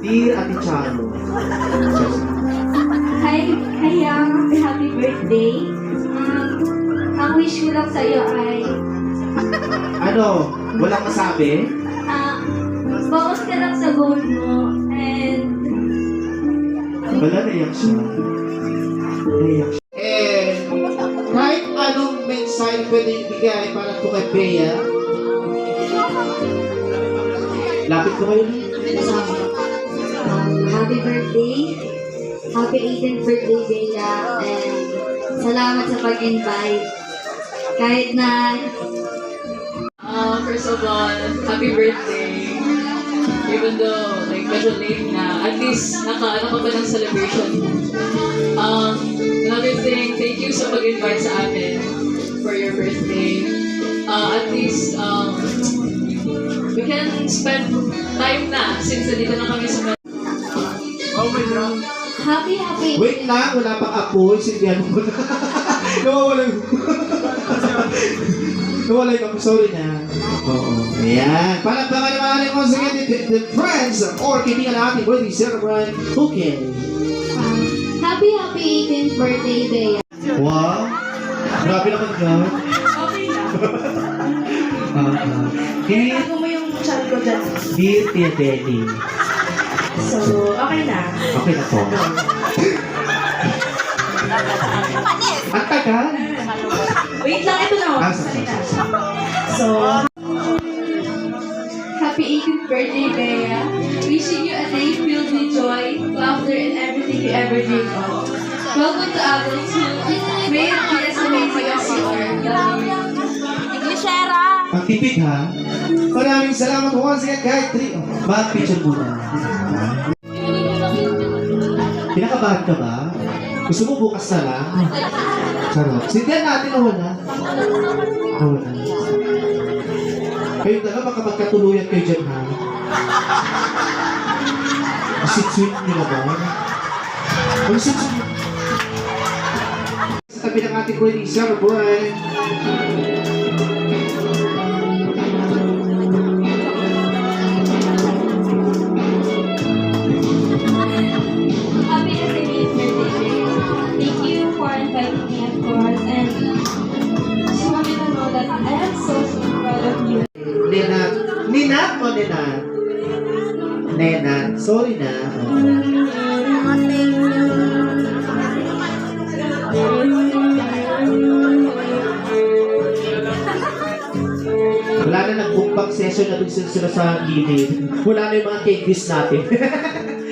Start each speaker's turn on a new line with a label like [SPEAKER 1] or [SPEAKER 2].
[SPEAKER 1] Dear Ate Charo.
[SPEAKER 2] Hi, happy birthday. Ang wish ko lang sa'yo ay,
[SPEAKER 1] Ano? Walang masabi?
[SPEAKER 2] focus ka lang sa goal mo and
[SPEAKER 1] Wala, naiyak siya. Naiyak siya. Kahit anong mensahe pwede ibigay para po kay Bea. Lapit ko kayo.
[SPEAKER 2] happy birthday. Happy 18th birthday, Bea. And salamat sa pag-invite. Kahit na
[SPEAKER 3] First of all, happy birthday. Even though, like, medyo late na, at least, naka-ano ka ba ng celebration? Another thing, thank you sa pag-invite sa amin for your birthday. At least, we can spend time na since nandito na kami sa
[SPEAKER 1] Oh my God.
[SPEAKER 2] happy
[SPEAKER 1] Wait lang, wala pang apoy. Sindihan mo na. Nawawala yung... Nawala yung apoy. Sorry na. Oo. Ayan. Palagpakan naman natin once again the friends or kaibigan natin birthday celebrant. Okay.
[SPEAKER 2] happy 18th birthday, Bea.
[SPEAKER 1] Wow. Grabe naman ka.
[SPEAKER 3] Okay na.
[SPEAKER 1] Dear,
[SPEAKER 3] Ano mo yung chat ko dyan?
[SPEAKER 1] dear Tia Betty.
[SPEAKER 3] So, okay na.
[SPEAKER 1] Okay na po. Ang tagal.
[SPEAKER 3] Wait lang, ito na.
[SPEAKER 1] Sorry.
[SPEAKER 3] So,
[SPEAKER 2] Happy 18th birthday, Bea. Wishing you a day filled with joy, laughter, and everything you ever dreamed of. Welcome to adulthood. May it be as amazing as you are. Love you.
[SPEAKER 1] Ang tipid ha. Maraming salamat once again kahit 3. Bad picture muna. Pinakabahan ka ba? Gusto mo bukas na lang? Charot. Sindihan natin na wala. Wala. Kayo dalawa baka magkatuluyan kayo dyan ha. Sweet nila ba? Ang sweet. Sa tabi ng ating birthday celebrant.
[SPEAKER 2] Happy 18th birthday, Bea. Thank you for inviting me, of course, and just want you to know that I am so proud of you.
[SPEAKER 1] Nenat. Ninat o Nenat? Nenat. Sorry na. Wala na nag-bookback session na dun sila sa gilid. Wala na yung mga candies natin.